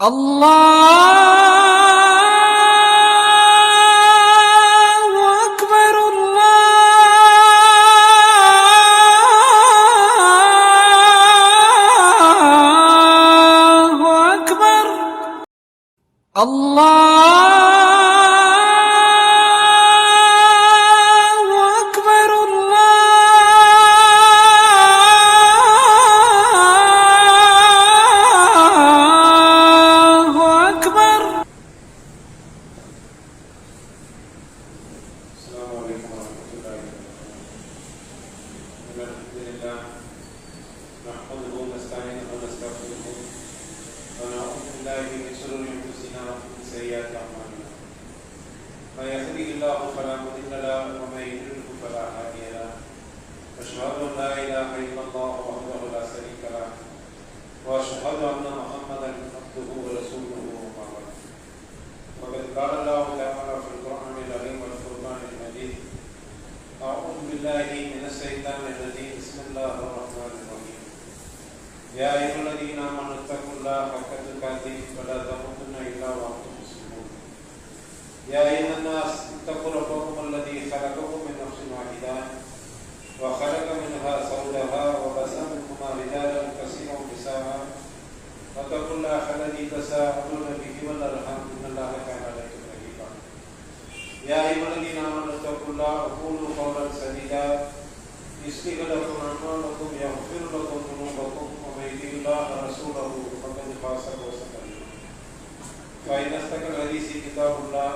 الله أكبر الله أكبر نحمده ونستعينه ونستغفره ونعوذ بالله من شرور انفسنا ومن سيئات اعمالنا من يهده الله فلا مضل له ومن يضلل فلا هادي له اشهد ان لا اله الا الله وحده لا شريك له واشهد ان محمدا عبده ورسوله اما بعد وقد قال الله تعالى في القران العظيم والفرقان المجيد اعوذ بالله من الشيطان الرجيم بسم الله الرحمن الرحيم يا أيها الذين آمنوا اتقوا الله حق تقاته ولا تموتن إلا وأنتم مسلمون يا أيها الناس اتقوا ربكم الذي خلقكم من نفس واحدة وخلق منها زوجها وبث منهما رجالا كثيرا ونساء واتقوا الله الذي تساءلون به والأرحام إن الله كان عليكم رقيبا يا أيها الذين آمنوا اتقوا الله وقولوا قولا سديدا يصلح لكم أعمالكم يغفر لكم ذنوبكم ومن يطع الله ورسوله فقد فاز فوزا عظيما فإن أصدق الحديث كتاب الله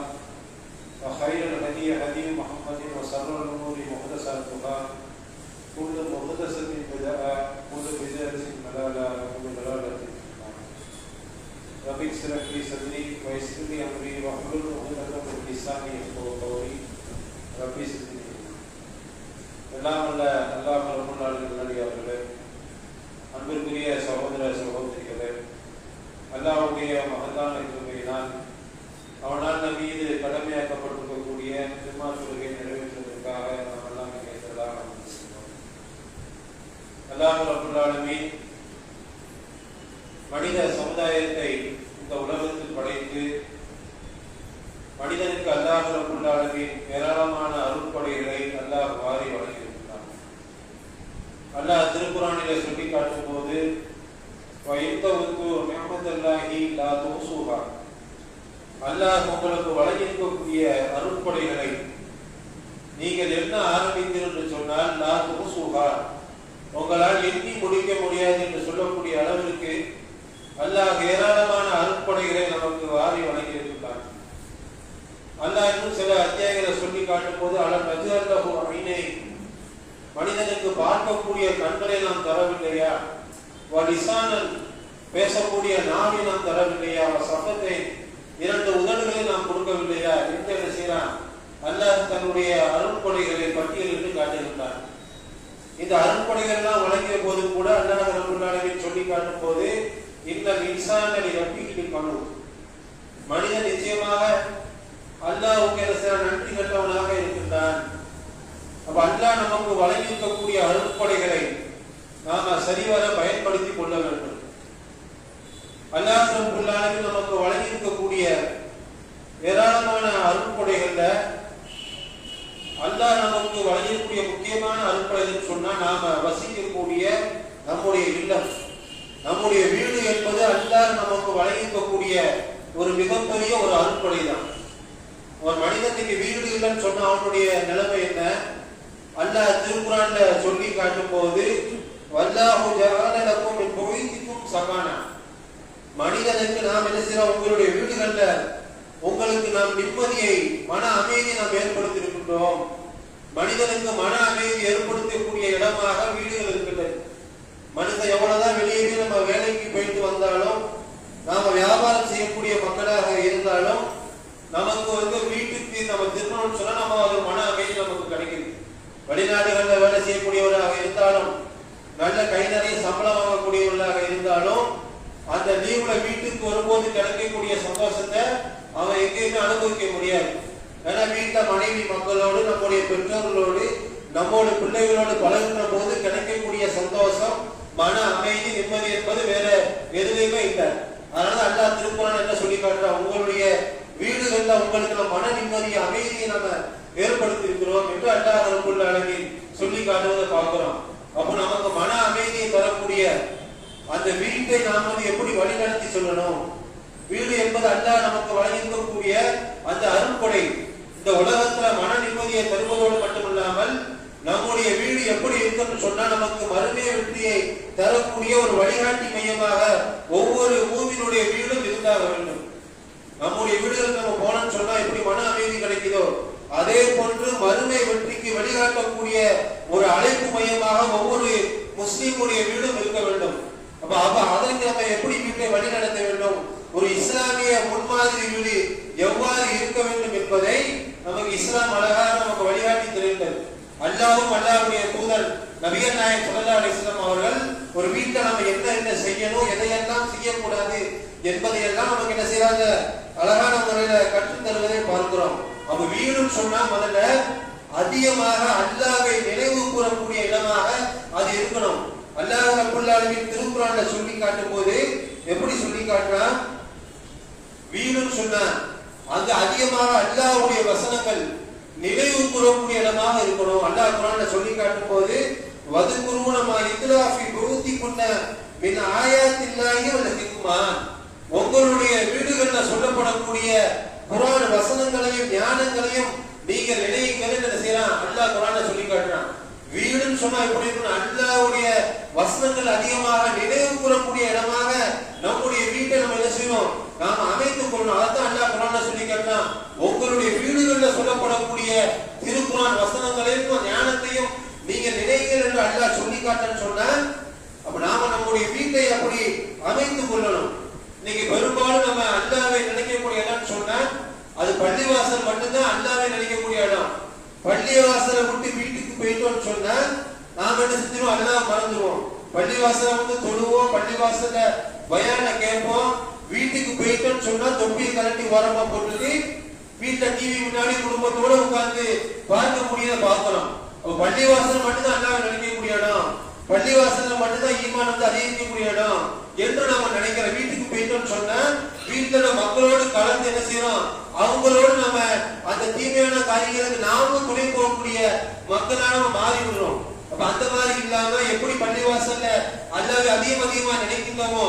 وخير الهدي هدي محمد وشر الأمور محدثاتها كل محدثة بدعة كل بدعة ضلالة وكل ضلالة في النار رب اشرح لي صدري ويسر لي أمري واحلل عقدة من لساني يفقهوا قولي رب زدني எல்லாம் அல்ல அல்லாஹ் நல்லடியார்களே, அன்பிற்குரிய சகோதர சகோதரிகளே, அல்லாஹ்வுடைய மகத்தான கிருபையினால் அவனால் நம் மீது கடமையாக்கப்பட்டிருக்கக்கூடிய ஜும்மா தொழுகை நிறைவேற்றுவதற்காக நாம் எல்லாம் இணைந்ததாக அல்லாஹ் ரப்பல் ஆலமீன் மனித சமுதாயத்தை இந்த உலகத்தில் படைத்து மனிதனுக்கு அல்லாஹ் ரப்பல் ஆலமீன் ஏராளமான அருட்கொடைகளை அல்லாஹ் வாரி வழங்கியிருக்கிறார். அல்லாஹ் திருக்குர்ஆனிலே சொல்லி காட்டும் போது அல்லாஹ் உங்களுக்கு வழங்கியிருக்கக்கூடிய அருட்கொடைகளை நீங்கள் என்ன ஆரம்பித்தீர்கள் என்று சொன்னால் லா துஹ்ஸூஹா, உங்களால் எண்ணி முடிக்க முடியாது என்று சொல்லக்கூடிய அளவிற்கு அல்லாஹ் ஏராளமான அருட்கொடைகளை நமக்கு வாரி வழங்கியிருக்கிறார். அல்லாஹ் இன்னும் சில அத்தியாயங்களை சொல்லி காட்டும் போது அலம் நஜ்அல்லஹு ஐனை, மனிதனுக்கு பார்க்கக்கூடிய கண்களை நாம் தரவில்லையா, வலிசானன் பேசக்கூடிய நாவை நாம் தரவில்லையா, சஃபத்தை இரண்டு உதடுகளை நாம் கொடுக்கவில்லையா என்று என்ன செய்யறான் அல்லாஹ் தன்னுடைய அருட்கொடைகளை பட்டியலிட்டு காட்டுகின்றான். இந்த அருட்கொடைகள் எல்லாம் வழங்கிய போது கூட அல்லாஹ் ரப்பல் ஆலமீன் சொல்லி காட்டும் போது இன்னல் இன்சான லிரப்பிஹி கனூத், மனிதன் நிச்சயமாக அல்லாஹ்வுக்கு நன்றி கட்டவனாக இருக்கின்றான். அப்ப அல்லாஹ் நமக்கு வழங்கியிருக்கக்கூடிய அருட்கொடைகளை நாம சரிவர பயன்படுத்திக் கொள்ள வேண்டும். அல்லாஹ் ரப்பல் ஆலமீன் நமக்கு வழங்கியிருக்கக்கூடிய ஏராளமான அருட்கொடைகள்ல அல்லாஹ் நமக்கு வழங்கக்கூடிய முக்கியமான அருட்கொடைன்னு சொன்னா நாம வசிக்கக்கூடிய நம்முடைய இல்லம், நம்முடைய வீடு என்பது அல்லாஹ் நமக்கு வழங்கியிருக்கக்கூடிய ஒரு மிகப்பெரிய ஒரு அருட்கொடை தான். ஒரு மனிதனுக்கு வீடு இல்லைன்னு சொன்னா அவனுடைய நிலைமை என்ன? அல்லாஹ் திருக்குர்ஆன்ல சொல்லி காட்டும் போது வல்லாஹு ஜஅல லக்கும் மின் புயூதிக்கும் சகானா, மனிதனுக்கு நாம் என்ன செய்யறோம், உங்களுடைய வீடுகள்ல உங்களுக்கு நாம் நிம்மதியை மன அமைதியை நாம் ஏற்படுத்தி இருக்கின்றோம். மனிதனுக்கு மன அமைதி ஏற்படுத்தக்கூடிய இடமாக வீடுகள் இருக்கின்றது. மனிதன் எவ்வளவுதான் வெளியே நம்ம வேலைக்கு போயிட்டு வந்தாலும், நாம வியாபாரம் செய்யக்கூடிய மக்களாக இருந்தாலும், நமக்கு வீட்டுக்கு நம்ம திருமணம் சொன்னா நம்ம ஒரு மன அமைதி நமக்கு கிடைக்குது. வெளிநாடுகள்ல வேலை செய்யக்கூடியவராக இருந்தாலும், நல்ல கை நிறைய சம்பளம் வாங்கக்கூடியவர்களாக இருந்தாலும், அந்த லீவுல வீட்டுக்கு வரும்போது கிடைக்கக்கூடிய சந்தோஷத்தை அவன் எங்கேயுமே அனுபவிக்க முடியாது. ஏன்னா வீட்டுல மனைவி மக்களோடு, நம்முடைய பெற்றோர்களோடு, நம்மோட பிள்ளைகளோடு பழகுற போது கிடைக்கக்கூடிய சந்தோஷம், மன அமைதி, நிம்மதி என்பது வேற எதுலையுமே இல்லை. அதனால அல்லாஹ் திரும்ப வீடுகள்ல உங்களுக்கு நம்ம மன நிம்மதியை அமைதியை நம்ம ஏற்படுத்தி இருக்கிறோம் என்று அல்லாஹ் ரப்பல் ஆலமீன் சொல்லி காட்டுவதை பார்க்கிறோம். அப்ப நமக்கு மன அமைதியை தரக்கூடிய அந்த வீட்டை நாம் எப்படி வழிநடத்தி சொல்லணும்? வீடு என்பது அல்லாஹ் நமக்கு வழங்கியிருக்கக்கூடிய அந்த அருள்கொடை. இந்த உலகத்துல மன நிம்மதியை தருவதோடு மட்டுமில்லாமல் நம்முடைய வீடு எப்படி இருக்குன்னு சொன்னா நமக்கு மறுமைய வெற்றியை தரக்கூடிய ஒரு வழிகாட்டி மையமாக ஒவ்வொரு மூவினுடைய வீடும் இருந்தாக வேண்டும். நம்முடைய வீடுகளுக்கு நம்ம போனோம்னு சொன்னா எப்படி மன அமைதி கிடைக்குதோ அதே போன்று மறுமை வெற்றிக்கு வழிகாட்டக்கூடிய ஒரு அழைப்பு மையமாக ஒவ்வொரு முஸ்லீமுடைய வீடும் இருக்க வேண்டும். அப்ப அதற்கு நம்ம எப்படி வீட்டை வழி நடத்த வேண்டும், ஒரு இஸ்லாமிய முன்மாதிரி வீடு எவ்வாறு இருக்க வேண்டும் என்பதை நமக்கு இஸ்லாம் அழகாக நமக்கு வழிகாட்டி தெரிவித்தது. அல்லாஹ்வும் அல்லாஹ்வுடைய தூதர் நபிகள் நாயகம் ஸல்லல்லாஹு அலைஹி வஸல்லம் அவர்கள் ஒரு வீட்டை நம்ம என்ன செய்யணும், எதையெல்லாம் செய்யக்கூடாது என்பதையெல்லாம் நமக்கு என்ன செய்யறாங்க, அழகான முறையில கற்றுத் தருவதை பார்க்கிறோம். அப்ப வீடுன்னு சொன்னா முதல்ல அதிகமாக அல்லாஹ்வை நினைவு கூறக்கூடிய இடமாக அது இருக்கணும். அல்லாஹ் ரப்பல் ஆலமீன் திருக்குர்ஆன்ல சொல்லி காட்டும் போது எப்படி சொல்லி காட்டுறான்? வீடுன்னு சொன்னா அங்க அதிகமாக அல்லாஹ்வுடைய வசனங்கள் நினைவு கூறக்கூடிய இடமாக இருக்கணும். அல்லாஹ் குர்ஆன்ல சொல்லி காட்டும் போது வதுகுருன மா இத்லாஃபி புரூதிகுன்ன மின் ஆயாத்தில்லாஹி வல் ஹிக்மா, உங்களுடைய வீடுகள்ல சொல்லப்படக்கூடிய குர்ஆன் வசனங்களையும் ஞானங்களையும் நீங்க நினைவுங்கள் என்ன செய்யறான் அல்லாஹ் குர்ஆன்ல சொல்லி காட்டுறான். வீடுன்னு சொன்னா எப்படி இருக்கணும்? அல்லாஹ்வுடைய வசனங்கள் அதிகமாக நினைவு கூறக்கூடிய இடமாக நம்முடைய வீட்டை நம்ம என்ன செய்யணும், நாம அமைத்துக் கொள்ளணும். அதான் அல்லாஹ் குர்ஆன்ல சொல்லி காட்டுறான். உங்களுடைய வீடுகள்ல சொல்லப்படக்கூடிய திருக்குர்ஆன் வசனங்களையும் ஞானத்தையும் நீங்க நினைவுகள் என்று அல்லாஹ் சொல்லி காட்டுன்னு சொன்னா அப்ப நாம நம்முடைய வீட்டை அப்படி அமைத்துக் கொள்ளணும். இன்னைக்கு பெரும்பாலும் நம்ம அல்லாஹ்வை நினைக்கக்கூடிய இடம்னு சொன்னா அது பள்ளிவாசல் மட்டும்தான் அல்லாஹ்வை நினைக்கக்கூடிய இடம். பள்ளிவாசலை விட்டு வீட்டுக்கு போயிட்டோம்னு சொன்னா நாம என்ன செஞ்சிருவோம், அல்லாஹ் மறந்துடுவோம். பள்ளிவாசலை தொழுவோம், பள்ளிவாசல பயான கேட்போம். வீட்டுக்கு போயிட்டோம்னு சொன்னா தொப்பியை கலட்டி ஓரமா போட்டுட்டு வீட்டுல டிவி முன்னாடி குடும்பத்தோட உட்கார்ந்து பார்க்க முடியாத பார்க்கிறோம். பள்ளிவாசல் மட்டும்தான் அல்லாஹ்வை நினைக்கக்கூடிய இடம், பள்ளிவாசல்ல மட்டும்தான் ஈமான் அதிகரிக்கக்கூடிய இடம் என்று நம்ம நினைக்கிற. வீட்டுக்கு போயிட்டோம்னு சொன்னா வீட்டுல மக்களோடு கலந்து என்ன செய்யறோம், அவங்களோடு நம்ம அந்த தீமையான காரியங்களுக்கு நாமும் துணை போகக்கூடிய மக்களாக நம்ம மாறி விடுறோம். அப்ப அந்த மாதிரி இல்லாம எப்படி பள்ளிவாசல்ல அல்லாஹ்வை அதிகமா நினைக்கின்றோமோ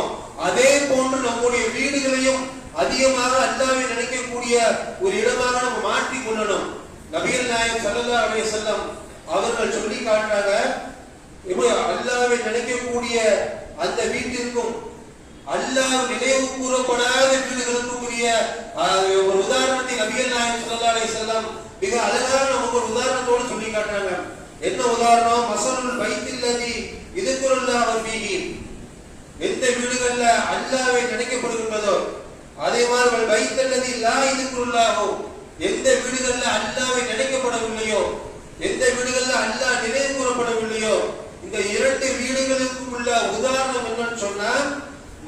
அதே போன்று நம்முடைய வீடுகளையும் அதிகமாக அல்லாஹ்வை நினைக்கக்கூடிய ஒரு இடமாக நம்ம மாற்றிக் கொள்ளணும். நபிகள் நாயகம் ஸல்லல்லாஹு அலைஹி வஸல்லம் அவர்கள் சொல்லி காட்டுறாங்க, அல்லாஹ்வை நினைக்கக்கூடிய அந்த வீட்டிற்கும் அல்லாஹ் நினைவு கூறப்படாத வீடுகளுக்குரிய ஒரு உதாரணத்தை நபிகள் நாயகம் ஸல்லல்லாஹு அலைஹி வஸல்லம் மிக அழகாக நமக்கு ஒரு உதாரணத்தோடு சொல்லி காட்டுறாங்க. என்ன உதாரணம்? மஸலுல் பைத்தில்லதி யذ்குருல்லாஹு ஃபீஹி, எந்த வீடுகள்ல அல்லாஹ்வை நினைக்கப்படுகின்றதோ அதே மாதிரி பைத்தல்லதி லா யذ்குருல்லாஹு, எந்த வீடுகள்ல அல்லாஹ்வை நினைக்கப்படவில்லையோ, எந்த வீடுகள்ல அல்லாஹ் நினைவு கூறப்படவில்லையோ இந்த இரண்டு வீடுகளுக்கும் உள்ள உதாரணம் என்னன்னு சொன்னா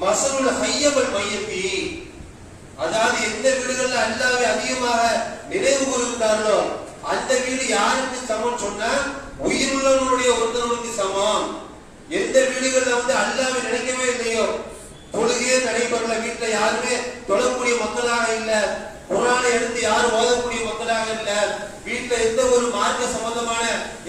மஸலுல் ஹய்யவல் மையத்தி, அதாவது எந்த வீடுகள்ல அல்லாஹ்வை அதிகமாக நினைவு கூறுகிறார்களோ அந்த வீடு யாருக்கு சமம் சொன்னா உயிருள்ளவனுடைய ஒருத்தருக்கு சமம். எந்த வீடுகள்ல அல்லாஹ்வை நினைக்கவே இல்லையோ, தொழுகையே நடைபெறல, வீட்டுல யாருமே தொழக்கூடிய மக்களாக இல்ல, குர்ஆனை எடுத்து யாரும் ஓதக்கூடிய மக்களாக இல்ல, வீட்டுல எந்த ஒரு மார்க்க சம்பந்தமான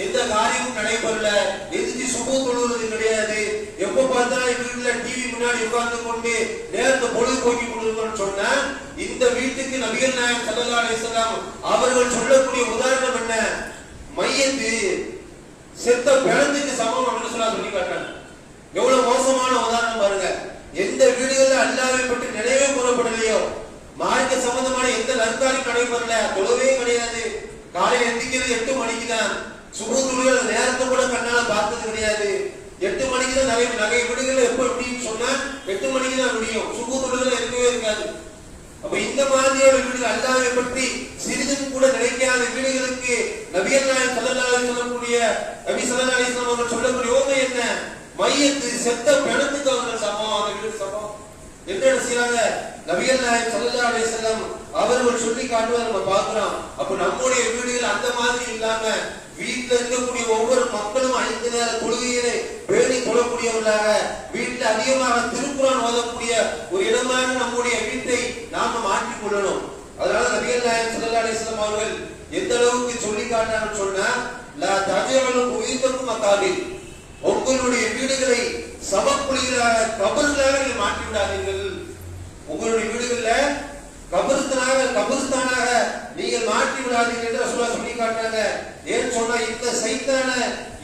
எந்த காரியமும் நடைபெறல, எதிர்த்து சுபு தொழுவது கிடையாது, எப்ப பார்த்தாலும் வீட்டுல டிவி முன்னாடி உட்கார்ந்து கொண்டு நேரத்தை பொழுதுபோக்கி கொண்டிருக்கோம்னு சொன்னா இந்த வீட்டுக்கு நபிகள் நாயகம் ஸல்லல்லாஹு அலைஹி வஸல்லம் அவர்கள் சொல்லக்கூடிய உதாரணம் என்ன? மையத்து, செத்த பிணத்துக்கு சமம் அப்படின்னு சொல்லி காட்டுறாங்க. எவ்வளவு மோசமான உதாரணம் பாருங்க. எந்த வீடுகள்ல அல்லாஹ்வை பற்றி நினைவே கூறப்படலையோ, மார்க்க சம்பந்தமான எந்த நற்காரியம் நடைபெறல, தொழுவே கிடையாது, காலையில் எந்திக்கிறது 8 மணிக்கு தான், சுபஹ் தொழுகை நேரத்தை கூட கண்ணால பார்த்தது கிடையாது, 8 மணிக்கு தான் நகை வீடுகள் எப்ப எப்படின்னு சொன்னா 8 மணிக்கு தான் முடியும், சுபஹ் தொழுகை இருக்கவே இருக்காது. அப்ப இந்த மாதிரியான வீடுகள் அல்லாஹ்வை பற்றி சிறிதும் கூட நினைக்காத வீடுகளுக்கு நபிகள் நாயகம் ஸல்லல்லாஹு அலைஹி வஸல்லம் நபி ஸல்லல்லாஹு அலைஹி வஸல்லம் அவர்கள் சொல்லக்கூடிய ஓமை என்ன? மையத்து, செத்த பிணத்துக்கு அவர்கள் சமம், அந்த வீடு சமம் என்று செய்யறாங்க. நபிகள் நாயகம் ஸல்லல்லாஹு அலைஹி வஸல்லம் அவர்கள் சொல்லி காட்டுவதை நம்ம பார்க்கிறோம். அப்ப நம்முடைய வீடுகள் அந்த மாதிரி இல்லாம வீட்டுல இருக்கக்கூடிய ஒவ்வொரு மக்களும் 5 நேர தொழுகையை பேணி தொழக்கூடியவர்களாக, வீட்டுல அதிகமாக திருக்குர்ஆன் ஓதக்கூடிய ஒரு இடமாக நம்முடைய வீட்டை நாம மாற்றிக் கொள்ளணும். அதனால நபிகள் அவர்கள் எந்த அளவுக்கு சொல்லி காட்டாங்கன்னு சொன்னா, லா தஜஅலு புயூத்தக்கும் மகாபிர், உங்களுடைய வீடுகளை சமக்குழிகளாக கபர்களாக மாற்றி விடாதீர்கள். உங்களுடைய வீடுகள்ல கபர்ஸ்தானாக நீங்கள் மாற்றி விடாதீர்கள் என்று ரசூலுல்லாஹ் சொல்லி காட்டுறாங்க. ஏன் சொன்னா, இந்த சைத்தான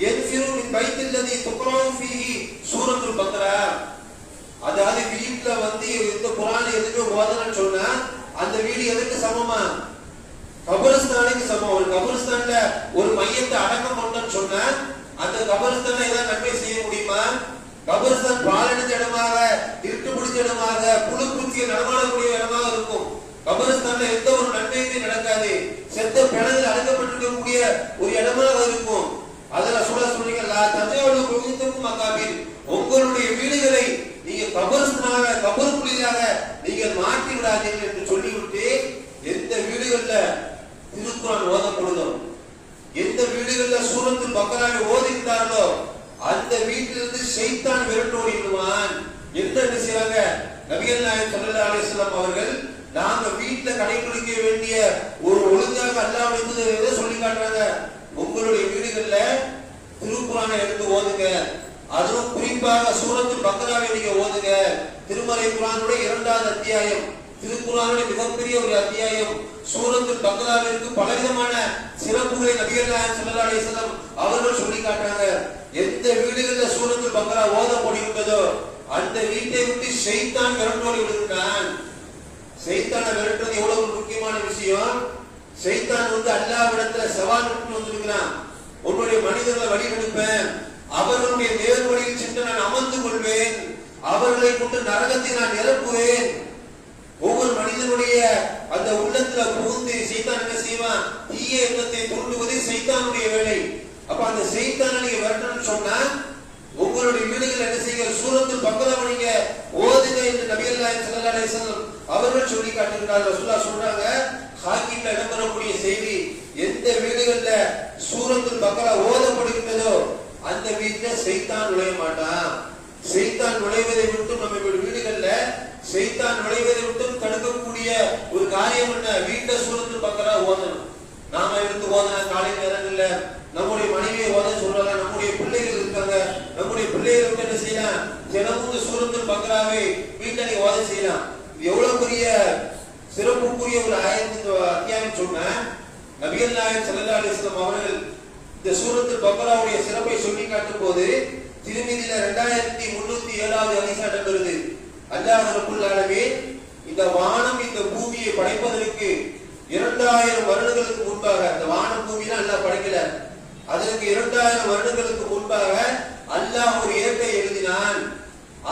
யன்ஃபிரு மின் பைத்தில்லதி துக்ராவு ஃபீஹி சூரத்துல் பக்ரா, அதாவது வீட்ல இந்த குர்ஆன் எதுக்கு ஓதணும்னு சொன்னா அந்த வீடு எதுக்கு சமமா? கபர்ஸ்தானுக்கு சமம். ஒரு கபர்ஸ்தான்ல ஒரு மையத்தை அடக்கம் பண்ணணும்னு சொன்னா அந்த கபர்ஸ்தான்ல ஏதாவது நன்மை செய்ய முடியுமா? கபர்ஸ்தான் பாலடைஞ்ச இடமாக, இருட்டு பிடிச்ச இடமாக, புழு பூச்சியை நடமாடக்கூடிய இடமாக இருக்கும். கபர்ஸ்தான்ல எந்த ஒரு நன்மையுமே நடக்காது. செத்த பிணத்தில் அடக்கப்பட்டிருக்கக்கூடிய ஒரு இடமாக இருக்கும். அதுல சொல்றீங்க, லா தஜஅலு புயூத்தக்கும் மகாபிர், உங்களுடைய வீடுகளை நீங்க கபர்ஸ்தானாக கபர்குழியாக நீங்கள் மாற்றி விடாதீர்கள் என்று சொல்லிவிட்டு, எந்த வீடுகள்ல திருக்குர்ஆன் ஓதப்படுதோ, எந்த வீடுகள்ல சூரத்துல் பக்ராவை ஓதுகிறார்களோ அந்த வீட்டிலிருந்து ஷைத்தான் விரட்டு ஓடிடுவான் என்று செய்றாங்க. நபிகள் நாயகம் ஸல்லல்லாஹு அலைஹி வஸல்லம் அவர்கள் நாம வீட்டுல கடைபிடிக்க வேண்டிய ஒரு ஒழுங்காக அல்லாஹ் சொல்லி காட்டுறாங்க. உங்களுடைய வீடுகள்ல திருக்குர்ஆனை எடுத்து ஓதுங்க, அதுவும் குறிப்பாக சூரத்துல் பக்ராவை நீங்க ஓதுங்க. திருமறை குர்ஆனுடைய 2வது அத்தியாயம், திருக்குர்ஆனுடைய மிகப்பெரிய ஒரு அத்தியாயம். சூரத்துல் பக்ராவிற்கு பலவிதமான சிறப்புகளை நபிகள் நாயகம் ஸல்லல்லாஹு அலைஹி வஸல்லம் அவர்கள் சொல்லி காட்டுறாங்க. எந்த வீடுகள்ல சூரத்துல் பக்ரா ஓதப்படுகிறதோ அந்த வீட்டை விட்டு ஷைத்தான் விரட்டோடி விடுகிறான். ஷைத்தானை விரட்டுறது எவ்வளவு முக்கியமான விஷயம். ஷைத்தான் அல்லாஹ்விடத்துல சவால் விட்டு வந்திருக்கிறான். உன்னுடைய மனிதர்களை வழிநடப்பேன், அவர்களுடைய நேர்வழியில் சென்று நான் அமர்ந்து கொள்வேன், அவர்களை கொண்டு நரகத்தை நான் நிரப்புவேன். ஒவ்வொரு மனிதனுடைய அந்த உள்ளத்துல புகுந்து ஷைத்தான் என்ன செய்வான்? தீய எண்ணத்தை தூண்டுவது ஷைத்தானுடைய வேலை. அப்ப அந்த ஷைத்தானை நீங்க விரட்டணும்னு சொன்னா உங்களுடைய வீடுகள் என்ன செய்ய, சூரத்துல் பக்ராவை நீங்க ஓதுங்க என்று நபிகள் நாயகம் ஸல்லல்லாஹு அலைஹி வஸல்லம் அவர்கள் சொல்லி காட்டுகிறார்கள். ரசூலுல்லாஹ் சொல்றாங்க, ஹாக்கிம்ல இடம்பெறக்கூடிய செய்தி, எந்த வீடுகள்ல சூரத்துல் பக்ரா ஓதப்படுகிறதோ அந்த வீட்டுல ஷைத்தான் நுழைய மாட்டான். ஷைத்தான் நுழைவதை விட்டு நம்ம வீடுகள்ல ஷைத்தான் நுழைவதை விட்டு தடுக்கக்கூடிய ஒரு காரியம் என்ன? வீட்டை சூரத்துல் பக்ரா ஓதணும். நாம எடுத்து ஓதனா காலை நேரங்கள்ல நம்முடைய மனைவியை ஓத சொல்றாங்க, நம்முடைய பிள்ளைகள் இருக்காங்க, நம்முடைய பிள்ளைகளுக்கு என்ன செய்யலாம்? தினமும் சூரத்துல் பக்ராவை வீட்டை நீ ஓத செய்யலாம். எவ்வளவு பெரிய சிறப்புக்குரிய ஒரு அத்தியாயம் சொன்ன நபிகள் நாயகம் ஸல்லல்லாஹு அலைஹி வஸல்லம் அவர்கள் இந்த சூரத்துல் பக்ராவுடைய சிறப்பை சொல்லி காட்டும் போது திருமீதியில 2307வது ஹதீஸ் இடம்பெறுது. அல்லாஹ் ரப்பல் ஆலமீன் இந்த வானம் இந்த பூமியை படைப்பதற்கு 2000 வருடங்களுக்கு முன்பாக, இந்த வானம் பூமியை அல்லாஹ் படைக்கல, அதற்கு 2000 வருடங்களுக்கு முன்பாக அல்லாஹ் ஒரு ஏட்டை எழுதினான்.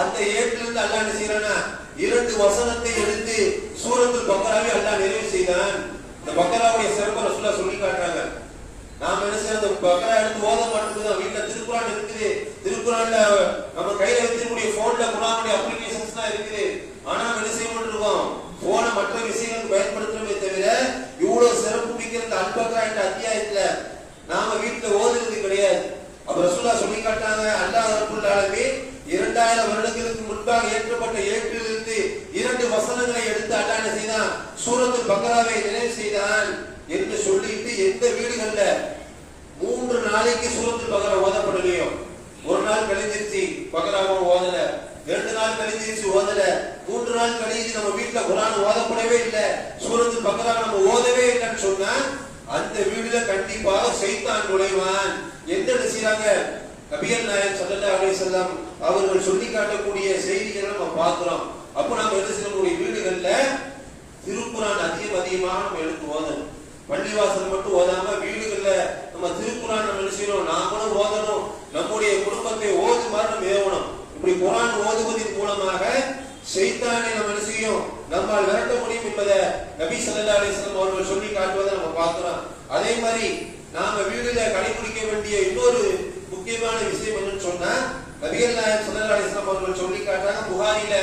அந்த ஏட்டிலிருந்து அல்லாஹ் என்ன செய்யறானா, 2 வசனத்தை எடுத்து சூரத்துல் பக்ராவை அல்லாஹ் நிறைவு செய்தான். இந்த பக்ராவுடைய சிறப்பை ரசூலுல்லாஹ் சொல்லி காட்டுறாங்க. நாம என்ன செய்யறது? பக்ரா எடுத்து ஓத மாட்டேங்குது. வீட்டுல திருக்குர்ஆன் இருக்குது, திருக்குர்ஆன்ல நம்ம கையில வச்சிருக்கக்கூடிய போன்ல குர்ஆனுடைய அப்ளிகேஷன்ஸ் தான் இருக்குது. ஆனா என்ன செய்ய மாட்டோம்? போனை மற்ற விஷயங்களுக்கு பயன்படுத்துறோமே தவிர இவ்வளவு சிறப்பு மிக்க அல்பக்ரா என்ற அத்தியாயத்துல நாம வீட்டுல ஓதுறது கிடையாது. அப்ப ரசூலுல்லாஹ் சொல்லி காட்டாங்க, அல்லாஹ் ரப்பல் ஆலமீன் 2000 வருடங்களுக்கு முன்பாக ஏற்றப்பட்ட ஏட்டிலிருந்து 2 வசனங்களை எடுத்து அல்லாஹ் என்ன செய்தான்? சூரத்துல் பக்ராவை நிறைவு செய்தான் என்று சொல்லிட்டு, எந்த வீடுகள்ல 3 நாளைக்கு சூரத்துல் பக்ரா ஓதப்படலையோ, ஒரு நாள் கழிஞ்சிருச்சு பக்ராவை ஓதல, 2 நாள் கழிஞ்சிருச்சு ஓதல, 3 நாள் கழிஞ்சு நம்ம வீட்டுல குர்ஆன் ஓதப்படவே இல்லை, சூரத்துல் பக்ரா நம்ம ஓதவே இல்லைன்னு சொன்னா அந்த வீடுல கண்டிப்பாக ஷைத்தான் நுழைவான் என்று செய்றாங்க. நபிகள் நாயகம் ஸல்லல்லாஹு அலைஹி வஸல்லம் அவர்கள் சொல்லி காட்டக்கூடிய செய்திகளை நம்ம பார்க்கிறோம். அப்ப நாம என்ன செய்யக்கூடிய வீடுகள்ல திருக்குர்ஆன் அதிகமாக நம்ம எடுத்து ஓதணும். பள்ளிவாசல் மட்டும் ஓதாம வீடுகள்ல நம்ம திருக்குர்ஆன் நம்ம என்ன செய்யணும்? நாமளும் ஓதணும், நம்முடைய குடும்பத்தை ஓதுமாறு நம்ம ஏவணும். இப்படி குர்ஆன் ஓதுவதன் மூலமாக ஷைத்தானை நம்ம என்ன செய்யும்? நம்மால் விரட்ட முடியும் என்பதை நபி ஸல்லல்லாஹு அலைஹி வஸல்லம் அவர்கள் சொல்லி காட்டுவதை நம்ம பார்க்கிறோம். அதே மாதிரி நாம வீடுல கடைபிடிக்க வேண்டிய இன்னொரு முக்கியமான விஷயம் என்னன்னு சொன்னா, நபிகள் நாயகம் ஸல்லல்லாஹு அலைஹி வஸல்லம் அவர்கள் சொல்லி காட்டுறாங்க. புகாரில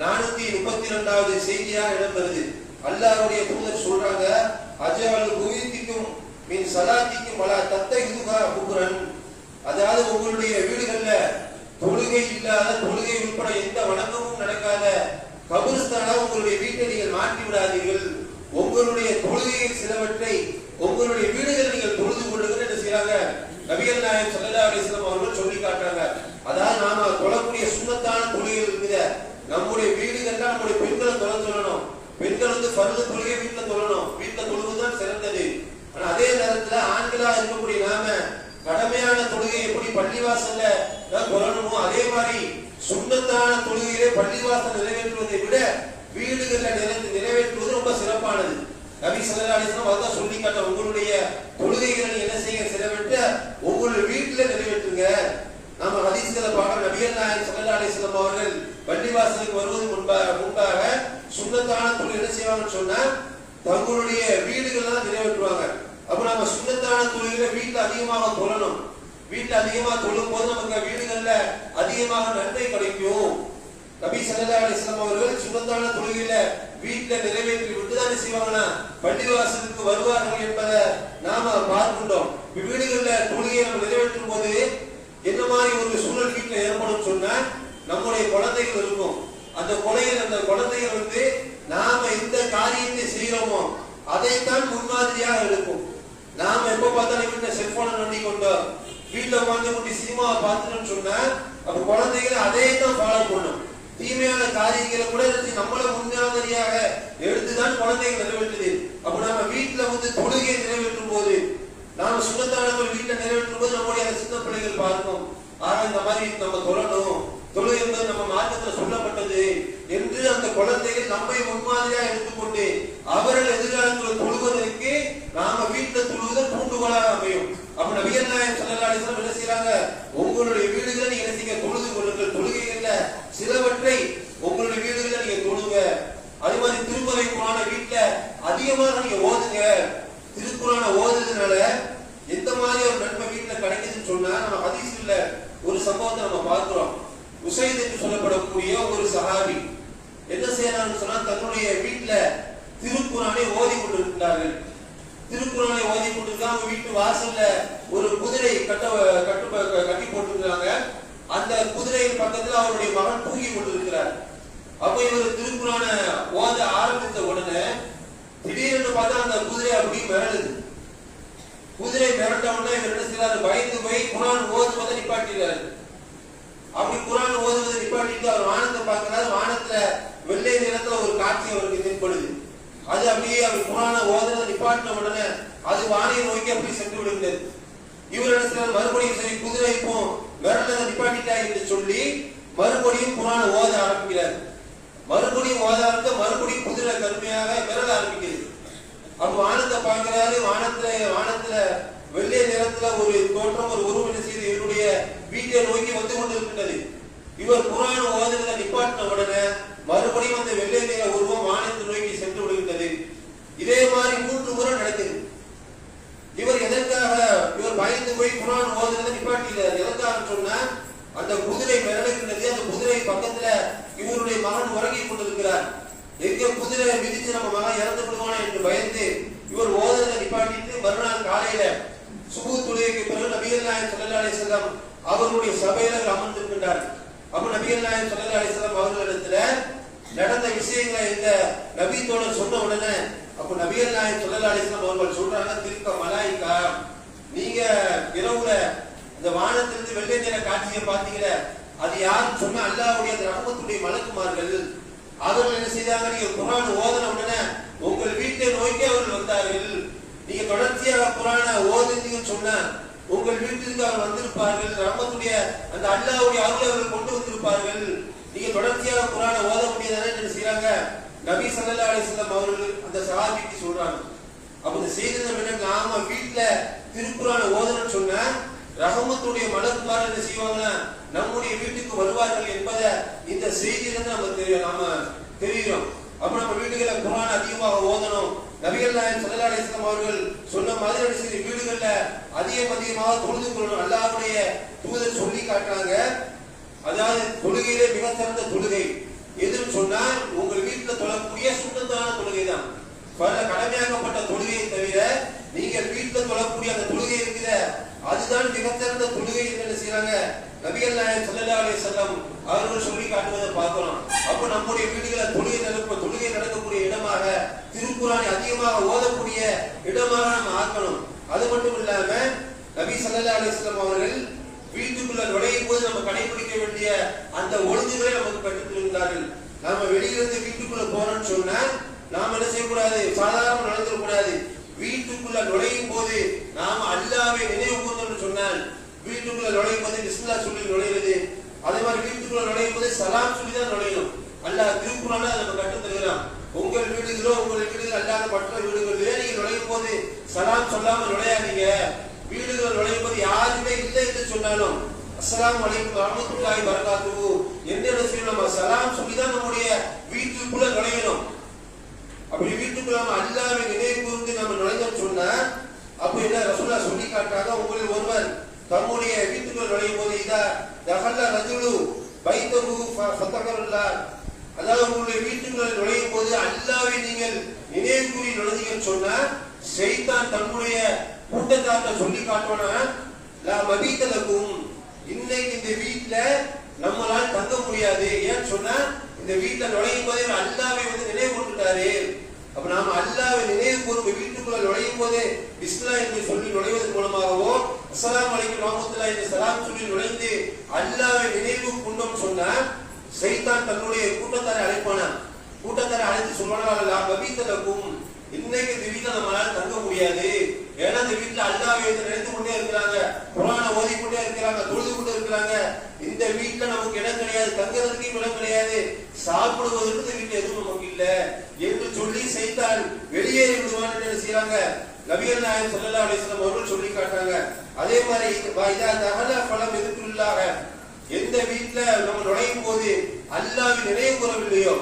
432வது செய்தியாக இடம்பெறுது. அல்லாஹ்வுடைய தூதர் சொல்றாங்க, அஜஅல் புயூத்திக்கும் மின் ஸலாத்திக்கும் வலா தத்தஹிதுஹா புக்ரன், அதாவது உங்களுடைய வீடுகள்ல தொழுகை இல்லாத, தொழுகை உட்பட எந்த வணக்கமும் நடக்காத கபர்ஸ்தானா உங்களுடைய வீட்டை நீங்கள் மாற்றி விடாதீர்கள். உங்க உங்களுடைய தொழுகையில் சிலவற்றை உங்களுடைய வீடுகளில் நீங்கள் தொழுது கொள்ளுங்கள் என்று செய்றாங்க. நபிகள் நாயகம் ஸல்லல்லாஹு அலைஹி வஸல்லம் அவர்கள் சொல்லி காட்டுறாங்க. அதாவது நாம தொழக்கூடிய சுன்னத்தான தொழுகைகள் இருக்குது நம்முடைய வீடுகள்ல நம்முடைய பெண்களை சொல்லணும். பெண்கள் வந்து ஃபர்து தொழுகை வீட்டுல தொழணும். வீட்டுல தொழுவதுதான் சிறந்தது. ஆனா அதே நேரத்துல ஆண்களா இருக்கக்கூடிய நாம கடமையான தொழுகை எப்படி பள்ளிவாசல்ல தொழணுமோ அதே மாதிரி சுன்னத்தான தொழுகையிலே பள்ளிவாசல் நிறைவேற்றுவதை விட வீடுகள்ல நிறைவேற்றுவது ரொம்ப சிறப்பானது. நபி ஸல்லல்லாஹு அலைஹி வஸல்லம் அதான் சொல்லி காட்ட உங்களுடைய தொழுகைகளை என்ன செய்ய சிறவற்ற உங்களுடைய வீட்டுல நிறைவேற்றுங்க. நாம ஹதீஸ்களை பார்க்க நபிகள் நாயகம் ஸல்லல்லாஹு அலைஹி வஸல்லம் அவர்கள் பள்ளிவாசலுக்கு வருவது முன்பாக சுன்னத்தான தொழுகை என்ன செய்வாங்கன்னு சொன்னா தங்களுடைய வீடுகள்ல தான் நிறைவேற்றுவாங்க. அப்ப நம்ம சுன்னத்தான தொழுகையில வீட்டுல அதிகமாக தொழணும். வீட்டுல அதிகமாக தொழும் போது நமக்கு வீடுகள்ல அதிகமாக நன்மை கிடைக்கும். நபி ஸல்லல்லாஹு அலைஹி வஸல்லம் அவர்கள் சுன்னத்தான தொழுகையில வீட்டுல நிறைவேற்றி விட்டுதான் செய்வாங்கன்னா பள்ளிவாசலுக்கு வருவார்கள் என்பதை நாம பார்க்கின்றோம். வீடுகள்ல தொழுகையை நம்ம நிறைவேற்றும் போது என்ன மாதிரி ஒரு சூழல் வீட்டுல ஏற்படும் சொன்னா நம்முடைய குழந்தைகள் இருக்கும். அந்த குழந்தைகள் வந்து நாம எந்த காரியத்தை செய்யறோமோ அதைத்தான் முன்மாதிரியாக இருக்கும். நாம எப்ப பார்த்தாலும் வீட்டுல செல்போனை நோண்டி கொண்டோம் வீட்டுல உட்கார்ந்து கொண்டு சினிமாவை பார்த்துட்டோம்னு சொன்னா அப்ப குழந்தைகள் அதே தான் ஃபாலோ பண்ணும். தீமையான காரியங்களை கூட நம்மள முன்மாதிரியாக எடுத்துதான் குழந்தைகள் நிறைவேற்றுது. அப்ப நம்ம வீட்டுல வந்து தொழுகையை நிறைவேற்றும் போது நாம சுன்னத்தான வீட்டுல நிறைவேற்றும் போது நம்முடைய சின்ன பிள்ளைகள் பார்க்கும். ஆனா இந்த மாதிரி நம்ம தொழணும், தொழுகை என்பது நம்ம மார்க்கத்துல சொல்லப்பட்டது என்று அந்த குழந்தைகள் நம்மை முன்மாதிரியா எடுத்துக்கொண்டு அவர்கள் எதிர்காலத்தில் தொழுவதற்கு நாம வீட்டுல தொழுவதற்கு தூண்டுகோலாக அமையும். அப்ப நபிகள் நாயகம் ஸல்லல்லாஹு அலைஹி வஸல்லம் என்ன செய்றாங்க, உங்களுடைய வீடுகளை நீங்க என்ன செய்ய தொழுது கொள்ளுங்கள். தொழுகைகள்ல சிலவற்றை உங்களுடைய வீடுகளை நீங்க தொழுங்க. அதே மாதிரி திருமறை குர்ஆன வீட்டுல அதிகமாக நீங்க ஓதுங்க. திருக்குர்ஆனை ஓதுறதுனால எந்த மாதிரி ஒரு நன்மை வீட்டுல கிடைக்குதுன்னு சொன்னா நம்ம ஹதீஸ்ல ஒரு சம்பவத்தை நம்ம பார்க்கிறோம். உசைத் என்று சொல்லப்படக்கூடிய ஒரு சஹாபி என்ன செய்யறாங்கன்னு சொன்னா தன்னுடைய வீட்டுல திருக்குர்ஆனை ஓதி கொண்டிருக்கிறார்கள். திருக்குர்ஆனை ஓதி கொண்டிருக்காங்க. வீட்டு வாசல்ல ஒரு குதிரை கட்டி போட்டிருக்கிறாங்க. அந்த குதிரையின் பக்கத்துல அவருடைய மகன் தூங்கி கொண்டிருக்கிறார். அப்ப இவர் திருக்குர்ஆனை ஓத ஆரம்பித்த உடனே திடீர்னு பார்த்தா அந்த குதிரை அப்படி மிரளுது. குதிரை மிரட்ட உடனே இவர் என்ன செய்யறாரு, பயந்து போய் குர்ஆன் ஓதுவதை நிப்பாட்டிடுறாரு. அப்படி குர்ஆன் ஓதுவதை நிப்பாட்டிட்டு அவர் வானத்தை பார்க்கிறாரு. வானத்துல வெள்ளை நிறத்துல ஒரு காட்சி அவருக்கு தென்படுது. அது அப்படியே அவர் குர்ஆனை ஓதுவதை நிப்பாட்டின உடனே அது வானியை நோக்கி அப்படி சென்று விடுகிறது. இவர் என்ன செய்யறாரு, மறுபடியும் சரி குதிரை இப்போ மிரட்டதை நிப்பாட்டிட்டா என்று சொல்லி மறுபடியும் குர்ஆனை ஓத ஆரம்பிக்கிறார். மறுபடியும் ஓத ஆரம்பித்த மறுபடியும் குதிரை கடுமையாக மிரள ஆரம்பிக்கிறது. அப்ப வானத்தை பார்க்கிறாரு. வானத்துல வெள்ளை நிறத்துல ஒரு தோற்றம் ஒரு உருவம் என்ன செய்து இவருடைய வீட்டை நோக்கி வந்து கொண்டிருக்கின்றது. இவர் குர்ஆன் ஓதுவதை நிப்பாட்டின உடனே மறுபடியும் அந்த வெள்ளை நிற உருவம் வானத்தை நோக்கி சென்று விடுகின்றது. இதே மாதிரி 3 முறை நடக்குது. இவர் எதற்காக இவர் பயந்து போய் குர்ஆன் ஓதுவதை நிப்பாட்டினார். எதற்காக சொன்னா அந்த குதிரை மிரளுகின்றது. அந்த குதிரை பக்கத்துல இவருடைய மகன் உறங்கி கொண்டிருக்கிறார். எங்க குதிரை மிதிச்சு நம்ம மகன் இறந்து விடுவானா என்று பயந்து இவர் ஓதுவதை நிப்பாட்டிட்டு மறுநாள் காலையில சுபூஹ் தொழுகைக்கு பிறகு நபிகள் நாயகம் ஸல்லல்லாஹு அலைஹி வஸல்லம் அவர்களுடைய சபையில அமர்ந்திருக்கின்றார். அப்ப நபிகள் நாயகம் ஸல்லல்லாஹு அலைஹி வஸல்லம் அவர்களிடத்துல நடந்த விஷயங்களை இந்த நபி தோழர் சொன்ன உடனே அப்ப நபிகள் நாயகம் ஸல்லல்லாஹு அலைஹி வஸல்லம் அவர்கள் சொல்றாங்க, திருக்க மலாயிகா, நீங்க இரவுல இந்த வானத்திலிருந்து வெள்ளை நிற காட்சியை பார்த்தீங்களே அது யாருன்னு சொன்னா அல்லாஹ்வுடைய ரஹ்மத்துடைய மலக்குமார்கள். அவர்கள் என்ன செய்தாங்க, நீங்க குர்ஆன் ஓதுன உடனே உங்கள் வீட்டை நோக்கி அவர்கள் வந்தார்கள். நீங்க தொடர்ச்சியாக குர்ஆனை ஓதுனீங்கன்னு சொன்னா உங்கள் வீட்டுக்கு அவர் வந்திருப்பார்கள். ரஹ்மத்துடைய அந்த அல்லாஹ்வுடைய அருளை அவர்கள் கொண்டு வந்திருப்பார்கள். நீங்க தொடர்ச்சியாக குர்ஆனை ஓத முடியாதானே என்ன செய்றாங்க, நபி ஸல்லல்லாஹு அலைஹி வஸல்லம் அவர்கள் அந்த சஹாபிக்கு சொல்றாங்க. அப்ப இந்த செய்தி என்ன, நாம வீட்டுல திருக்குர்ஆனை ஓதணும்னு சொன்னா ரஹ்மத்துடைய மலக்குமார் என்ன செய்வாங்க, நம்முடைய வீட்டுக்கு வருவார்கள் என்பதை இந்த செய்தியிலிருந்து நாம தெரிகிறோம். அப்ப நம்ம வீடுகளை குர்ஆன் அதிகமாக ஓதணும். நபிகள் நாயகம் ஸல்லல்லாஹு அலைஹி வஸல்லம் அவர்கள் சொன்ன மாதிரி வீடுகள்ல அதிகமாக தொழுது கொள்ளணும். அல்லாஹ்வுடைய தூதர் சொல்லி காட்டுறாங்க. அதாவது தொழுகையிலே மிக சிறந்த தொழுகை எதுன்னு சொன்னா உங்கள் வீட்டுல தொழக்கூடிய சுன்னத்தான தொழுகை தான். பல கடமையாக்கப்பட்ட தொழுகையை தவிர நீங்கள் வீட்டுல தொழக்கூடிய அந்த தொழுகை இருக்கிற அதுதான் மிகச்சிறந்த தொழுகை என்று செய்யறாங்க நபிகள் நாயகம் ஸல்லல்லாஹு அலைஹி வஸல்லம் அவர்கள் சொல்லி காட்டுவதை பார்க்கிறோம். அப்ப நம்முடைய வீடுகளை தொழுகை நடக்கக்கூடிய இடமாக திருக்குர்ஆனை அதிகமாக ஸல்லல்லாஹு அலைஹி வஸல்லம் அவர்கள் வீட்டுக்குள்ள நுழையும் போது நம்ம கடைபிடிக்க வேண்டிய அந்த ஒழுங்குகளை நமக்கு கற்றுத் தருகிறார்கள். நாம வெளியிலிருந்து வீட்டுக்குள்ள போறோம்னு சொன்னா நாம என்ன செய்யக்கூடாது, சாதாரண நுழைந்துடக்கூடாது. வீட்டுக்குள்ள நுழையும் போது நாம அல்லாஹ்வை நினைவு கூர்ந்தோம்னு சொன்னால் வீட்டுக்குள்ள நுழையும் போது பிஸ்மில்லாஹ் சொல்லி நுழையிறது. அதே மாதிரி வீட்டுக்குள்ள நுழையும் போது சலாம் சொல்லி தான் நுழையணும். அல்லாஹ் திருக்குறான்ல நம்ம கற்றுத் தருகிறான். உங்கள் வீடுகளோ உங்கள் வீடுகள் அல்லாத மற்ற வீடுகளிலே நீங்க நுழையும் போது சலாம் சொல்லாம நுழையாதீங்க. வீடுகள் நுழையும் போது யாருமே இல்லை என்று சொன்னாலும் அஸ்ஸலாமு அலைக்கும் வரஹ்மத்துல்லாஹி வபரகாத்துஹு என்று நம்ம சலாம் சொல்லிதான் நம்முடைய வீட்டுக்குள்ள நுழையணும். அப்படி வீட்டுக்குள்ள நம்ம அல்லாஹ்வை நினைவு கூர்ந்து நம்ம நுழைந்தோம்னு சொன்னா அப்ப என்ன ரசூலுல்லாஹ் சொல்லி காட்டுறாங்க, உங்களில் ஒருவர் தம்முடைய வீட்டுக்குள்ள நுழையும் போது இதா தஹல்ல ரஜுலு பைத்தஹு ஃபதகருல்லாஹ், அதாவது உங்களுடைய வீட்டுக்குள்ள நுழையும் போது அல்லாஹ்வை நீங்கள் நினைவு கூறி நுழைந்தீங்கன்னு சொன்னா ஷைத்தான் தன்னுடைய கூட்டத்தார்ட்ட சொல்லி காட்டுவானா, லா மபீத லகும், இன்னைக்கு இந்த வீட்ல நம்மளால தங்க முடியாது. ஏன்னு சொன்னா இந்த வீட்ல நுழையும் போதே அல்லாஹ்வை நினைவு கூர்ந்துட்டாரு. அப்ப நாம அல்லாஹ்வை நினைவு கூர்ந்து வீட்டுக்குள்ள நுழையும் போதே பிஸ்மில்லாஹ் என்று சொல்லி நுழைவதன் மூலமாகவோ அஸ்ஸலாமு அலைக்கும் வரஹ்மத்துல்லாஹி என்று சலாம் சொல்லி நுழைந்து அல்லாஹ்வை நினைவு கொண்டோம்னு சொன்னா ஷைத்தான் தன்னுடைய கூட்டத்தாரை அழைப்பானா. கூட்டத்தாரை அழைத்து சொல்வானா, லா மபீத லகும், இன்னைக்கு இந்த வீட்டுல நம்மளால தங்க முடியாது. ஏன்னா இந்த வீட்டுல அல்லாஹ்வை நினைத்து கொண்டே இருக்கிறாங்க, குர்ஆனை ஓதிக்கொண்டே இருக்கிறாங்க, தொழுது கொண்டே இருக்கிறாங்க. இந்த வீட்டுல நமக்கு இடம் கிடையாது, தங்குறதுக்கு இடம் கிடையாது, சாப்பிடுவதற்கு இந்த வீட்டுல எதுவும் நமக்கு இல்ல என்று சொல்லி ஷைத்தான் வெளியேறி விடுவான்னு என்ன செய்யறாங்க, நபிகள் நாயகம் ஸல்லல்லாஹு அலைஹி வஸல்லம் அவர்கள் சொல்லி காட்டுறாங்க. அதே மாதிரி இதா தஹல ஃபலம் எதுக்குள்ளாக, எந்த வீட்டுல நம்ம நுழையும் போது அல்லாஹ்வை நினைவு கூறவில்லையோ,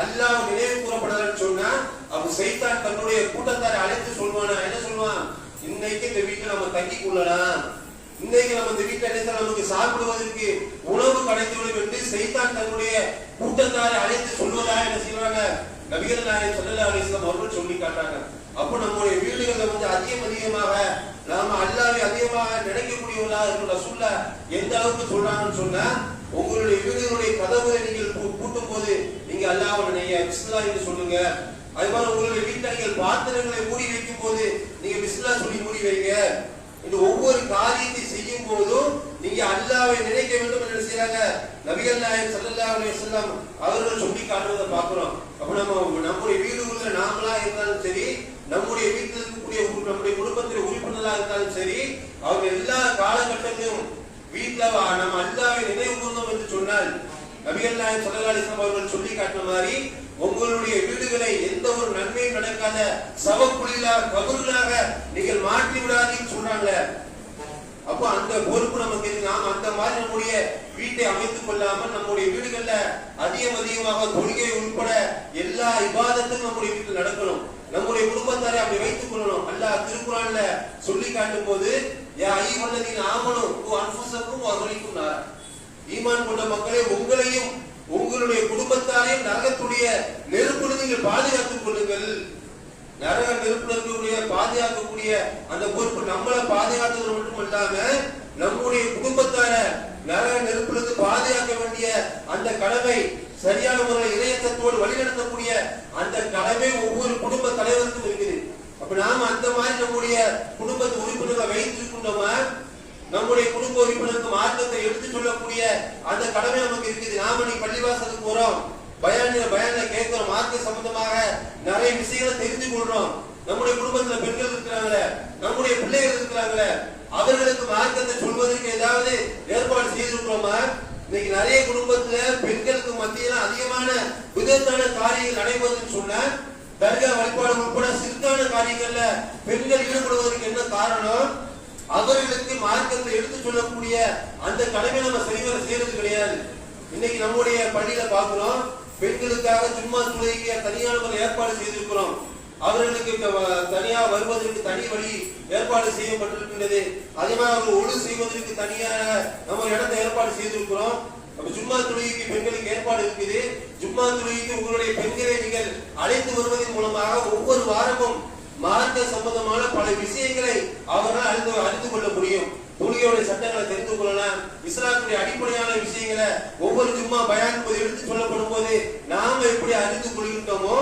அல்லாஹ் நினைவு கூறப்படலன்னு சொன்னா அப்ப ஷைத்தான் தன்னுடைய கூட்டத்தாரை அழைத்து சொல்வானா, என்ன சொல்வான், இன்னைக்கு இந்த வீட்டுல நம்ம தங்கி கொள்ளலாம், இன்னைக்கு நம்ம இந்த வீட்டுல என்ன நமக்கு சாப்பிடுவதற்கு உணவு கிடைத்துவிடும் என்று ஷைத்தான் தன்னுடைய கூட்டத்தாரை அழைத்து சொல்வதா என்ன செய்வாங்க, நபிகள் நாயகம் ஸல்லல்லாஹு அலைஹி வஸல்லம் அவர்கள் சொல்லி காட்டாங்க. அப்ப நம்முடைய வீடுகள்ல அதிகமாக நாம அல்லாஹ்வை அதிகமாக நினைக்கக்கூடியவர்களாக இருக்கிற ரசூலுல்லாஹ் எந்த அளவுக்கு சொல்றாங்கன்னு சொன்னா, உங்களுடைய வீடுகளுடைய கதவுகளை நீங்கள் பூட்டும் போது நீங்க அல்லாஹ்வை நினைங்க, பிஸ்மில்லாஹ் என்று சொல்லுங்க. அது மாதிரி உங்களுடைய வீட்டில் நீங்கள் பாத்திரங்களை மூடி வைக்கும் போது நீங்க பிஸ்மில்லாஹ் சொல்லி மூடி வைங்க. இந்த ஒவ்வொரு காரியத்தை செய்யும் போதும் நீங்க அல்லாஹ்வை நினைக்க வேண்டும் என்று செய்றாங்க நபிகள் நாயகம் ஸல்லல்லாஹு அலைஹி வஸல்லம் அவர்கள் சொல்லி காட்டுவதை பார்க்கிறோம். அப்ப நம்முடைய வீடுகளில நாமளா இருந்தாலும் சரி, நம்முடைய வீட்டில் இருக்கக்கூடிய நம்முடைய குடும்பத்தில் உறுப்பினர்களாக இருந்தாலும் சரி, அவங்க எல்லா காலகட்டத்திலும் வீட்டுல நம்ம அல்லாஹ்வை நினைவு கூர்ந்தோம் என்று சொன்னால் நபிகள் நாயகம் ஸல்லல்லாஹு அலைஹி வஸல்லம் அவர்கள் சொல்லி காட்டின மாதிரி உங்களுடைய வீடுகளை எந்த ஒரு நன்மையும் நடக்காத சவக்குழியிலாக கபர்களாக நீங்கள் மாற்றி விடாதீங்கன்னு சொல்றாங்க. அப்ப அந்த பொறுப்பு நமக்கு இருக்கு. நாம் அந்த மாதிரி நம்முடைய வீட்டை அமைத்துக் கொள்ளாமல் நம்முடைய வீடுகள்ல அதிகமாக தொழுகை உட்பட எல்லா இபாதத்தும் நம்முடைய வீட்டில் நடக்கணும். நம்முடைய குடும்பத்தாரை அப்படி வைத்துக் கொள்ளணும். அல்லாஹ் திருக்குறான்ல சொல்லி காட்டும் போது யா அய்யுஹல்லதீன ஆமனூ கு அன்ஃபுஸக்கும் வ அஹ்லீக்கும் நார், ஈமான் கொண்ட மக்களே உங்களையும் உங்களுடைய குடும்பத்தாரையும் நரகத்துடைய நெருப்பிலிருந்து நீங்கள் பாதுகாத்துக் கொள்ளுங்கள். நரக நெருப்பிலிருந்து பாதுகாக்கக்கூடிய அந்த பொறுப்பு நம்மளை பாதுகாத்தது மட்டுமல்லாம நம்முடைய குடும்பத்தார நரக நெருப்பிலிருந்து பாதுகாக்க வேண்டிய அந்த கடமை சரியான முறையில் இறையத்தோடு வழிநடத்தக்கூடிய அந்த கடமை ஒவ்வொரு குடும்ப தலைவருக்கும் இருக்குது. அப்ப நாம அந்த மாதிரி நம்முடைய குடும்பத்து உறுப்பினர்களை வைத்திருக்கின்றோமா, நம்முடைய குடும்ப உறுப்பினருக்கு மார்க்கத்தை எடுத்து சொல்லக்கூடிய அந்த கடமை நமக்கு இருக்குது. நாம நீ பள்ளிவாசலுக்கு போறோம், பயான்ல கேட்கிறோம், மார்க்க சம்பந்தமாக நிறைய விஷயங்களை தெரிந்து கொள்றோம். நம்முடைய குடும்பத்துல பெண்கள் இருக்கிறாங்களே, நம்முடைய பிள்ளைகள் இருக்கிறாங்களே, அவர்களுக்கு மார்க்கத்தை சொல்வதற்கு ஏதாவது ஏற்பாடு செய்திருக்கிறோமா? இன்னைக்கு நிறைய குடும்பத்துல பெண்களுக்கு மத்தியில அதிகமான விதத்தான காரியங்கள் நடைபெறுதுன்னு சொன்ன தர்கா வழிபாடு உட்பட சிறுக்கான காரியங்கள்ல பெண்கள் ஈடுபடுவதற்கு என்ன காரணம்? அவர்களுக்கு மார்க்கத்தை எடுத்து சொல்லக்கூடிய அந்த கடமை நம்ம சரிவர செய்யறது கிடையாது. இன்னைக்கு நம்முடைய பள்ளியில பாக்குறோம், பெண்களுக்காக சும்மா தொழுகைக்கு தனியான ஒரு ஏற்பாடு செய்திருக்கிறோம். அவர்களுக்கு தனியா வருவதற்கு தனி வழி ஏற்பாடு செய்யப்பட்டிருக்கின்றது. அதே மாதிரி அவர்கள் ஒழு செய்வதற்கு தனியாக நம்ம இடத்தை ஏற்பாடு செய்திருக்கிறோம். அப்ப ஜும்மா தொழுகைக்கு பெண்களுக்கு ஏற்பாடு இருக்குது. ஜும்மா தொழுகைக்கு உங்களுடைய பெண்களை நீங்கள் அழைத்து வருவதன் மூலமாக ஒவ்வொரு வாரமும் மார்க்க சம்பந்தமான பல விஷயங்களை அவர்கள் அறிந்து கொள்ள முடியும். தொழுகையுடைய சட்டங்களை தெரிந்து கொள்ளலாம். இஸ்லாத்துடைய அடிப்படையான விஷயங்களை ஒவ்வொரு ஜும்மா பயான் போது எடுத்து சொல்லப்படும் போது நாம எப்படி அறிந்து கொள்கின்றோமோ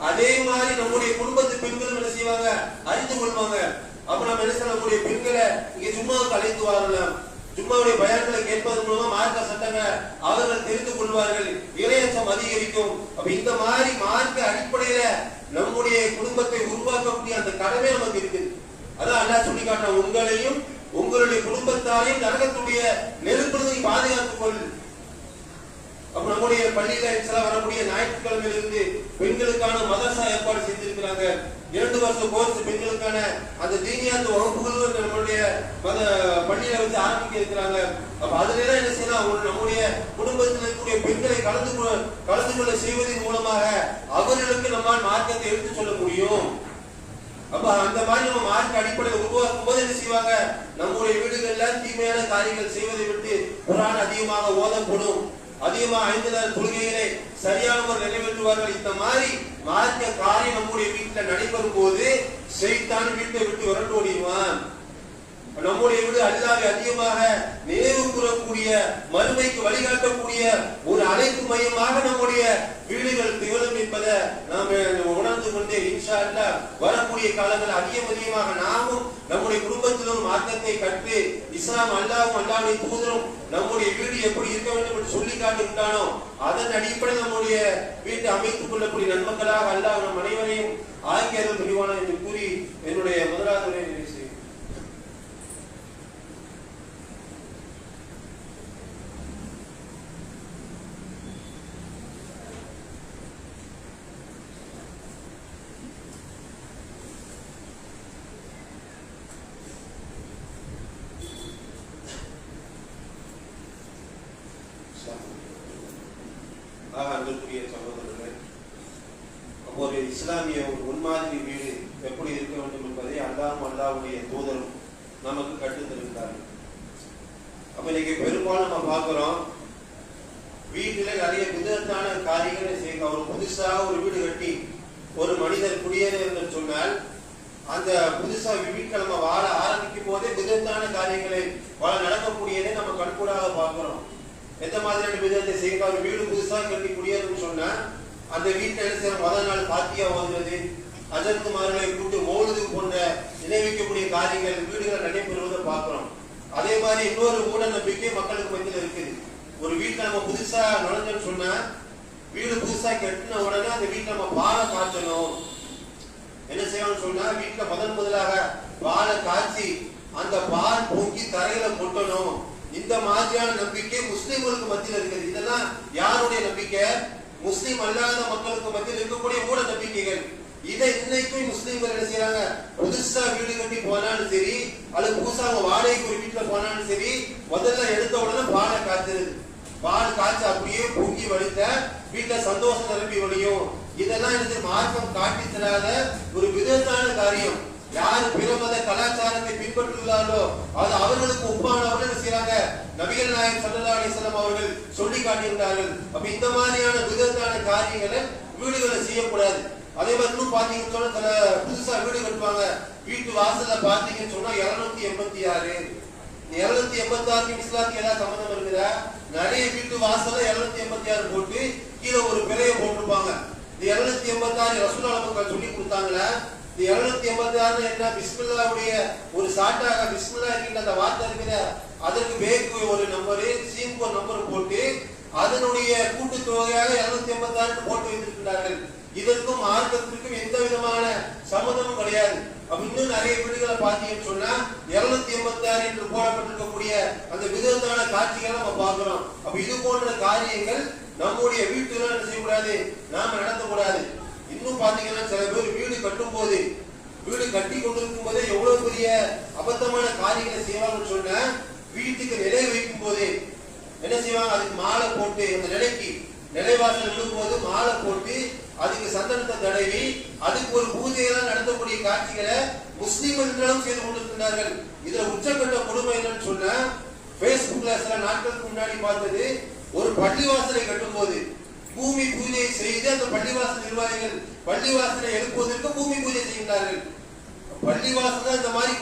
அதே மாதிரி நம்முடைய குடும்பத்து பெண்களும் என்ன செய்வாங்க, அறிந்து கொள்வாங்க. அப்ப நம்ம என்ன செய்ய, நம்முடைய பெண்களை இங்க சும்மா ஜும்மாவுக்கு அழைத்து வரலாம். ஜும்மாவுடைய பயான்களை கேட்பதன் மூலமா மார்க்க சட்டங்கள் அவர்கள் தெரிந்து கொள்வார்கள், இறையச்சம் அதிகரிக்கும். அப்ப இந்த மாதிரி மார்க்க அடிப்படையில நம்முடைய குடும்பத்தை உருவாக்கக்கூடிய அந்த கடமை நமக்கு இருக்குது. அதான் அல்லாஹ் சொல்லி காட்டுறான், உங்களையும் உங்களுடைய குடும்பத்தாரையும் நரகத்துடைய நெருப்பிலிருந்து பாதுகாத்துக் கொள். அப்ப நம்முடைய பள்ளியில வரக்கூடிய ஞாயிற்றுக்கிழமையிலிருந்து பெண்களுக்கான மதரசா ஏற்பாடு செய்திருக்கிறாங்க. 2 வருஷ கோர்ஸ் பெண்களுக்கான அந்த தீனியாத்து வகுப்புகள் நம்மளுடைய பள்ளியில வச்சு ஆரம்பிக்க இருக்கிறாங்க. அப்ப அதுல எல்லாம் என்ன செய்யலாம், நம்முடைய குடும்பத்தில் இருக்கக்கூடிய பெண்களை கலந்து கொள்ள செய்வதன் மூலமாக அவர்களுக்கு நம்மால் மார்க்கத்தை எடுத்து சொல்ல முடியும். அப்ப அந்த மாதிரி நம்ம மார்க்க அடிப்படையை உருவாக்கும் போது என்ன செய்வாங்க, நம்முடைய வீடுகள்ல தீமையான காரியங்கள் செய்வதை விட்டு குர்ஆன் அதிகமாக ஓதப்படும், அதிகமாக 5 நேர தொழுகைகளை சரியானவர் நிறைவேற்றுவார்கள். இந்த மாதிரி மார்க்க காரியம் நம்முடைய வீட்டில் நடைபெறும் போது ஷைத்தான் வீட்டை விட்டு விரண்டு ஓடிடுவான். நம்முடைய வீடு அல்லாஹ்வை அதிகமாக நினைவு கூறக்கூடிய, மறுமைக்கு வழிகாட்டக்கூடிய ஒரு அழைப்பு மையமாக நம்முடைய வீடுகள் திகழும் என்பதை நாம் உணர்ந்து கொண்டு இன்ஷா அல்லாஹ் வரக்கூடிய காலங்கள் அதிகமாக நாமும் நம்முடைய குடும்பத்திலும் மார்க்கத்தை கற்று இஸ்லாம் அல்லாஹ்வும் அல்லாஹ்வுடைய தூதரும் நம்முடைய வீடு எப்படி இருக்க வேண்டும் என்று சொல்லி காட்டுகின்றானோ அதன் அடிப்படையில் நம்முடைய வீட்டை அமைத்துக் கொள்ளக்கூடிய நன்மக்களாக அல்லாஹ் நம் அனைவரையும் ஆக்கியர்கள் தெளிவான என்று கூறி என்னுடைய முதலாவது உரையை நிறைவு செய்கிறேன். அன்புக்குரிய சகோதரர்களே, ஒரு இஸ்லாமிய முன்மாதிரி வீடு எப்படி இருக்க வேண்டும் என்பதை அல்லாஹ்வும் அல்லாஹ்வுடைய தூதரும் நமக்கு கற்றுத் தருகிறார்கள். அப்ப இன்னைக்கு பெரும்பாலும் நம்ம பார்க்கிறோம், வீட்டுல நிறைய விதத்தான காரியங்களை செய்ய. ஒரு புதுசாக ஒரு வீடு கட்டி ஒரு மனிதர் குடியேற என்று சொன்னால் அந்த புதுசா வீட்டில் நம்ம வாழ ஆரம்பிக்கும் போதே விதத்தான காரியங்களை நடக்கக்கூடியதை நம்ம கண்கூடாக பார்க்கிறோம். எந்த மாதிரியான விதத்தை செய்ய, ஒரு வீடு புதுசா கட்டி குடியேறும் சொன்னா அந்த வீட்டில் என்ன செய்யணும், முதல் நாள் பாத்தியா ஓதுறது, அஜர்த்துமார்களை கூட்டு மௌலுது போன்ற நினைவிக்கக்கூடிய காரியங்கள் வீடுகள் நடைபெறுவதை பார்க்கிறோம். அதே மாதிரி இன்னொரு மூட நம்பிக்கை மக்களுக்கு மத்தியில் இருக்குது. ஒரு வீட்டில் நம்ம புதுசா நுழைஞ்சோன்னு சொன்னா, வீடு புதுசா கட்டின உடனே அந்த வீட்டில் நம்ம பாலை காய்ச்சணும். என்ன செய்யணும்னு சொன்னா, வீட்டில் முதலாக பாலை காய்ச்சி அந்த பால் பொங்கி தரையில கொட்டணும். இந்த மாதிரியான நம்பிக்கை முஸ்லிம்களுக்கு மத்தியில் இருக்குது. இதெல்லாம் யாருடைய நம்பிக்கை? முஸ்லிம் அல்லாத மக்களுக்கு மத்தியில் இருக்கக்கூடிய மூட நம்பிக்கைகள். இதை இன்னைக்கும் முஸ்லிம்கள் என்ன செய்யறாங்க, புதுசா வீடு கட்டி போனாலும் சரி, அல்லது புதுசா வாடகைக்கு ஒரு வீட்டுல போனாலும் சரி, முதல்ல எடுத்த உடனே பாலை காய்ச்சது. பால் காய்ச்சி அப்படியே பொங்கி வடித்த வீட்டுல சந்தோஷம் நிரம்பி வழியும். இதெல்லாம் எனக்கு மார்க்கம் காட்டி தராத ஒரு விதத்தான காரியம். யாரு பிற மத கலாச்சாரத்தை பின்பற்றுகிறார்களோ அது அவர்களுக்கு ஒப்பானவர்கள் என்ன செய்யறாங்க, நபிகள் நாயகம் ஸல்லல்லாஹு அலைஹி வஸல்லம் அவர்கள் சொல்லி காட்டியிருந்தார்கள். அப்ப இந்த மாதிரியான விதத்தான காரியங்களை வீடுகளை செய்யக்கூடாது. அதே மாதிரி இன்னும் பாத்தீங்கன்னு சொன்னா, சில புதுசா வீடு கட்டுவாங்க, வீட்டு வாசல்ல பாத்தீங்கன்னு சொன்னா 286. 286 இஸ்லாத்துக்கு ஏதாவது சம்பந்தம் இருக்குதா? நிறைய வீட்டு வாசல்ல 286 போட்டு கீழே ஒரு பிறைய போட்டிருப்பாங்க. இந்த 286 ரசூலுல்லாஹ் நமக்கு சொல்லி கொடுத்தாங்களா? இந்த 286 என்ன, பிஸ்மில்லாவுடைய ஒரு சாட்டாக பிஸ்மில்லா என்கிற அந்த வார்த்தை இருக்குது, அதற்கு பேக்கு ஒரு நம்பரு, சீம்க்கு ஒரு நம்பர் போட்டு அதனுடைய கூட்டு தொகையாக 286 போட்டு வைத்திருக்கிறார்கள். இதற்கும் மார்க்கத்திற்கும் எந்த விதமான சம்மதமும் கிடையாது. அப்ப இன்னும் நிறைய வீடுகளை பார்த்தீங்கன்னு சொன்னா 286 என்று போடப்பட்டிருக்கக்கூடிய அந்த விதத்தான காட்சிகளை நம்ம பார்க்கிறோம். அப்ப இது போன்ற காரியங்கள் நம்முடைய வீட்டுல என்ன செய்யக்கூடாது, நாம நடத்தக்கூடாது. இன்னும் பாத்தீங்கன்னா சில பேர் வீடு கட்டும் போது, வீடு கட்டி கொண்டிருக்கும் போதே எவ்வளவு பெரிய அபத்தமான காரியங்களை செய்வாங்கன்னு சொன்னா, வீட்டுக்கு நிலை வைக்கும் போதே என்ன செய்வாங்க, அதுக்கு மாலை போட்டு, அந்த நிலைக்கு நிலைவாசல் விடும் போது மாலை போட்டு அதுக்கு சந்தனத்தை தடவி அதுக்கு ஒரு பூஜையெல்லாம் நடத்தக்கூடிய காட்சிகளை முஸ்லிம்களும் செய்து கொண்டிருக்கிறார்கள். இதுல உச்சக்கட்ட கொடுமை என்னன்னு சொன்னா, பேஸ்புக்ல சில நாட்களுக்கு முன்னாடி பார்த்தது, ஒரு பள்ளிவாசலை கட்டும் போது பூமி பூஜை செய்து அந்த பள்ளிவாசல் நிர்வாகிகள் பள்ளிவாசலை எழுப்புவதற்கு பூமி பூஜை செய்கிறார்கள். பள்ளிவாசல் இந்த மாதிரி